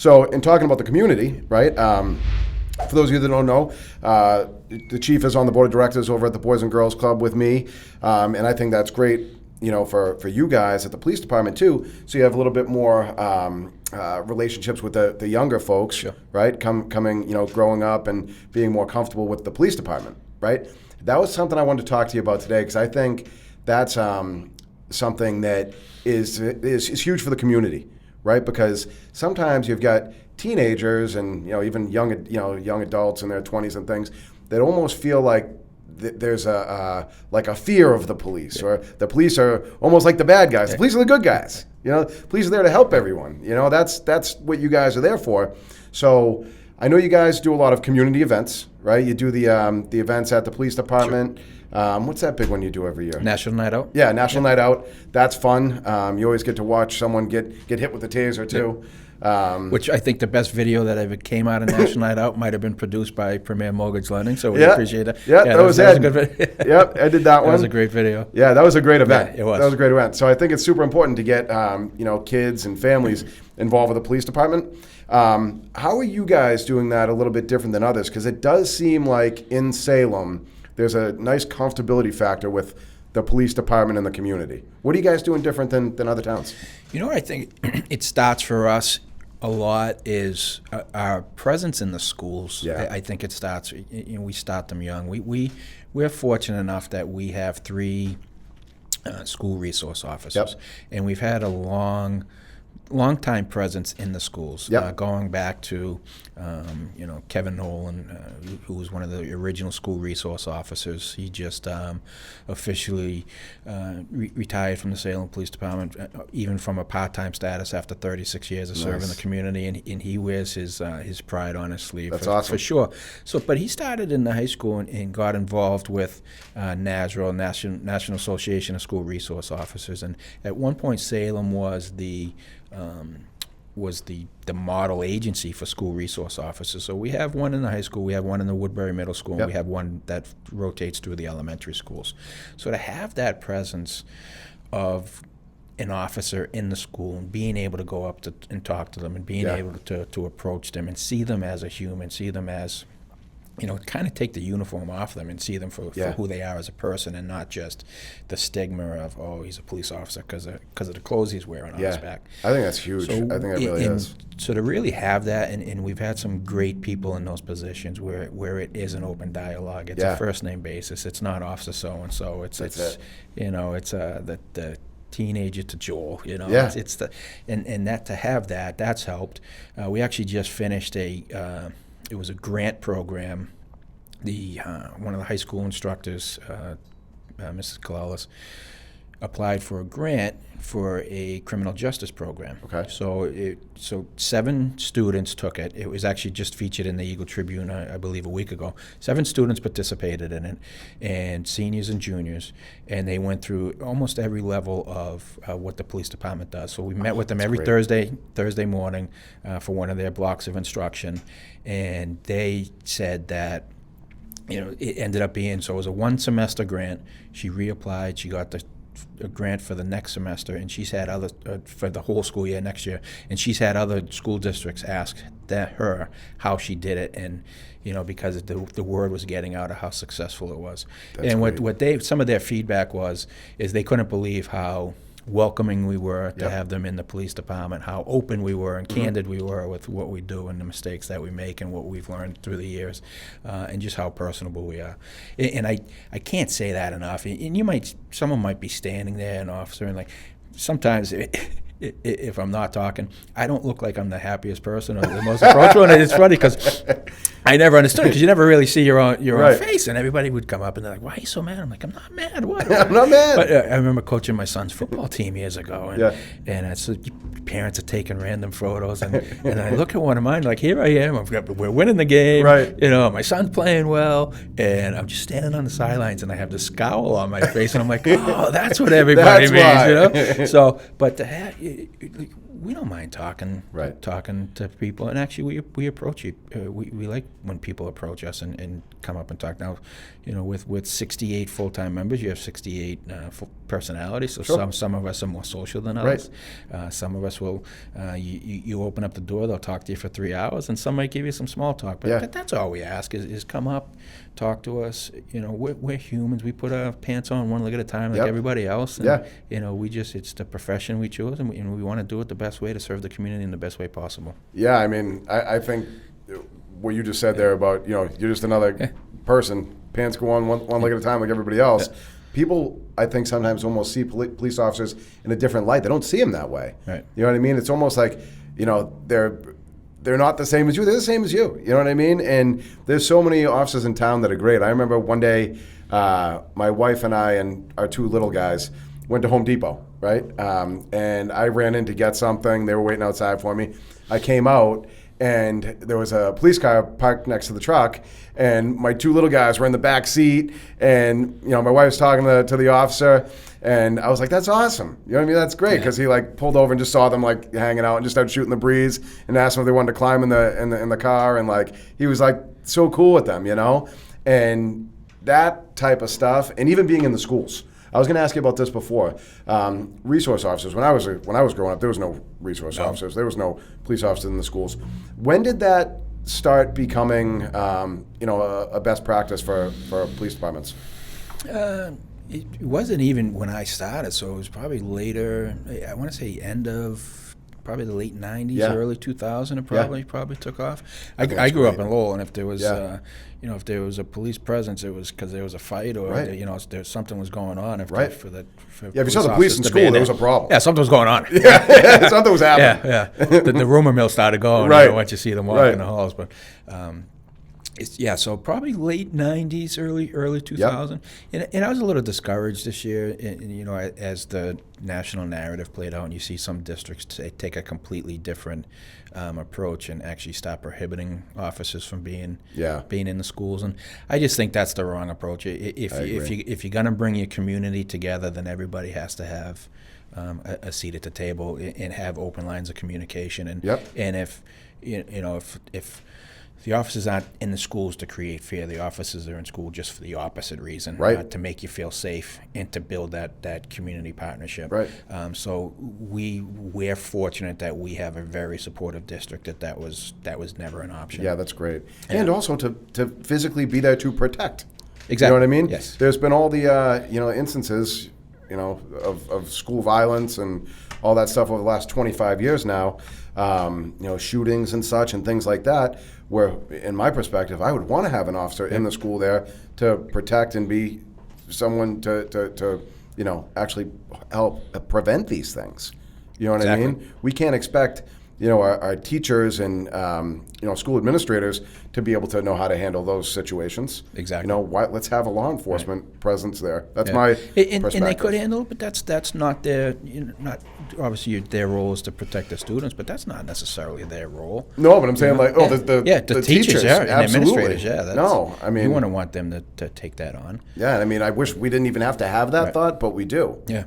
So in talking about the community, right? For those of you that don't know, the chief is on the board of directors over at the Boys and Girls Club with me, and I think that's great, for you guys at the police department too. So you have a little bit more relationships with the younger folks, Sure. right? Coming, growing up and being more comfortable with the police department, right? That was something I wanted to talk to you about today because I think that's something that is huge for the community, right? Because sometimes you've got teenagers and even young adults in their 20s and things that almost feel like there's a fear of the police, or the police are almost like the bad guys. The police are the good guys. Police are there to help everyone. That's what you guys are there for. So I know you guys do a lot of community events, right? You do the events at the police department. Sure. What's that big one you do every year? National Night Out. Yeah, National Night Out. That's fun. You always get to watch someone get hit with a taser too. Which I think the best video that ever came out of National Night Out might have been produced by Premier Mortgage Lending, so we appreciate it. Yeah, that was a good video. Yep, I did that one. That was a great video. Yeah, that was a great event. Yeah, it was. That was a great event. So I think it's super important to get kids and families involved with the police department. How are you guys doing that a little bit different than others? Because it does seem like in Salem there's a nice comfortability factor with the police department and the community. What are you guys doing different than other towns? I think it starts for us a lot is our presence in the schools. Yeah. I think it starts, we start them young. We're fortunate enough that we have 3 school resource officers. Yep. And we've had a long time presence in the schools, Yep. going back to Kevin Nolan, who was one of the original school resource officers. He just officially retired from the Salem Police Department, even from a part-time status after 36 years of serving the community, and he wears his pride on his sleeve. That's awesome. For sure. So, but he started in the high school and got involved with National Association of School Resource Officers, and at one point Salem was the model agency for school resource officers. So we have one in the high school, we have one in the Woodbury Middle School, Yep. and we have one that rotates through the elementary schools. So to have that presence of an officer in the school and being able to go up and talk to them and being able to approach them and see them as a human, see them as, kind of take the uniform off them and see them for who they are as a person, and not just the stigma of, oh, he's a police officer because of the clothes he's wearing on his back. I think that's huge. So I think it really is. So to really have that, and we've had some great people in those positions where it is an open dialogue. It's a first name basis. It's not officer so and so. It's the teenager to Joel, it's the and that to have that's helped. We actually just finished it was a grant program. One of the high school instructors, Mrs. Kalalis, applied for a grant for a criminal justice program. Okay. So 7 students took it. It was actually just featured in the Eagle Tribune, I believe, a week ago. 7 students participated in it, and seniors and juniors, and they went through almost every level of what the police department does. So we met with them every Thursday morning for one of their blocks of instruction, and they said that it ended up being, so it was a 1-semester grant. She reapplied. She got a grant for the next semester, and she's had other for the whole school year next year, and she's had other school districts ask her how she did it, and because the word was getting out of how successful it was. That's and great. what some of their feedback is they couldn't believe how welcoming we were to Yep. have them in the police department, how open we were and candid we were with what we do and the mistakes that we make and what we've learned through the years, and just how personable we are. And I can't say that enough. And someone might be standing there, an officer, and sometimes if I'm not talking, I don't look like I'm the happiest person or the most approachable. And it's funny because I never understood it, because you never really see your own face, and everybody would come up and they're like, "Why are you so mad?" I'm like, "I'm not mad. What? I'm not mad." But I remember coaching my son's football team years ago, and it's parents are taking random photos, and I look at one of mine like, here I am, we're winning the game, right? My son's playing well, and I'm just standing on the sidelines, and I have this scowl on my face, and I'm like, oh, that's what everybody means, So, but to have, we don't mind talking Right. talking to people, and actually we approach you. We like when people approach us and come up and talk. Now, with 68 full-time members, you have 68 personalities. So Sure. some of us are more social than others. Some of us will you open up the door, they'll talk to you for 3 hours, and some might give you some small talk. But that's all we ask is come up, talk to us. We're humans. We put our pants on one leg at a time, like everybody else. And, it's the profession we chose, and we want to do it the best way to serve the community in the best way possible. Yeah, I mean, I think what you just said there about, you're just another person, pants go on one leg at a time like everybody else. Yeah. People, I think, sometimes almost see police officers in a different light. They don't see them that way. Right. You know what I mean? It's almost like, they're not the same as you. They're the same as you. You know what I mean? And there's so many officers in town that are great. I remember one day, my wife and I and our 2 little guys went to Home Depot, right? And I ran in to get something. They were waiting outside for me. I came out, and there was a police car parked next to the truck, and my 2 little guys were in the back seat, and my wife was talking to the officer, and I was like, that's awesome. You know what I mean? That's great, because he pulled over and just saw them hanging out and just started shooting the breeze and asked them if they wanted to climb in the car, and he was so cool with them, and that type of stuff, and even being in the schools. I was going to ask you about this before. Resource officers. When I was growing up, there was no resource officers. There was no police officers in the schools. When did that start becoming, a best practice for police departments? It wasn't even when I started, so it was probably later. I want to say end of probably the late 90s, early 2000. It probably took off. I grew up in Lowell, and if there was if there was a police presence, it was because there was a fight or there something was going on. If you saw the police in school, there was a problem. Yeah, something was going on. Something was happening. The rumor mill started going. Once you see them walking the halls, but. So probably late 90s, early 2000. Yep. And I was a little discouraged this year, as the national narrative played out, and you see some districts take a completely different approach and actually stop prohibiting officers from being in the schools. And I just think that's the wrong approach. If you're going to bring your community together, then everybody has to have a seat at the table and have open lines of communication. And if the officers aren't in the schools to create fear. The officers are in school just for the opposite reason, to make you feel safe and to build that community partnership. Right. So we're fortunate that we have a very supportive district. That was never an option. Yeah, that's great. And also to physically be there to protect. Exactly. You know what I mean? Yes. There's been all the instances of school violence and all that stuff over the last 25 years now. Shootings and such and things like that, where, in my perspective, I would want to have an officer in the school there to protect and be someone to actually help prevent these things. You know what I mean? We can't expect our teachers and school administrators to be able to know how to handle those situations. Exactly. Let's have a law enforcement presence there. That's my perspective. And they could handle it, but that's not their obviously their role is to protect the students, but that's not necessarily their role. No, but I'm saying the teachers, and the administrators, you want to want them to take that on. Yeah, I mean, I wish we didn't even have to have that thought, but we do. Yeah.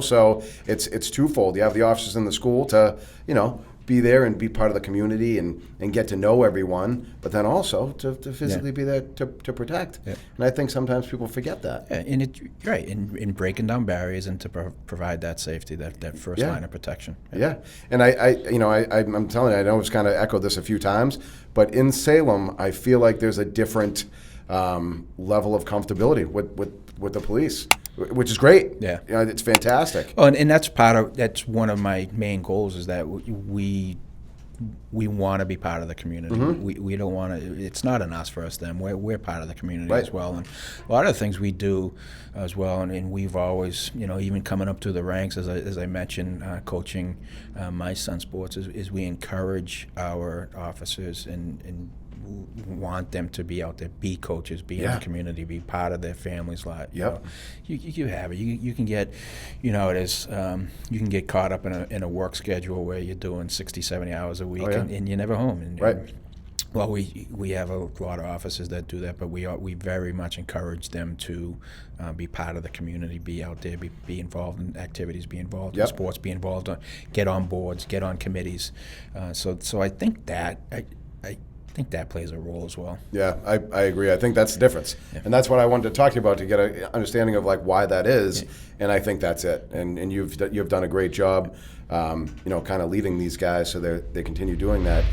So it's twofold. You have the officers in the school to be there and be part of the community and get to know everyone, but then also to physically be there to protect. Yeah. And I think sometimes people forget that. Yeah, and in breaking down barriers and to provide that safety, that first line of protection. Yeah. And I'm telling you, I know it's kind of echoed this a few times, but in Salem, I feel like there's a different level of comfortability with the police, which is great. Yeah, it's fantastic. Oh, and that's one of my main goals is that we want to be part of the community. Mm-hmm. We don't want to. It's not an us versus them. We're part of the community as well. And a lot of the things we do as well, and we've always, even coming up through the ranks, as I mentioned, coaching my son's sports, is we encourage our officers and want them to be out there, be coaches, be in the community, be part of their family's life. Yep. You have it. You can get, it is. You can get caught up in a work schedule where you're doing 60, 70 hours a week, and you're never home. Well, we have a lot of officers that do that, but we very much encourage them to be part of the community, be out there, be involved in activities, be involved in Yep. sports, be involved, get on boards, get on committees. So I think that I think that plays a role as well. Yeah, I agree. I think that's the difference. Yeah. And that's what I wanted to talk to you about, to get an understanding of like why that is. And I think that's it. And you've done a great job, kind of leading these guys so they continue doing that.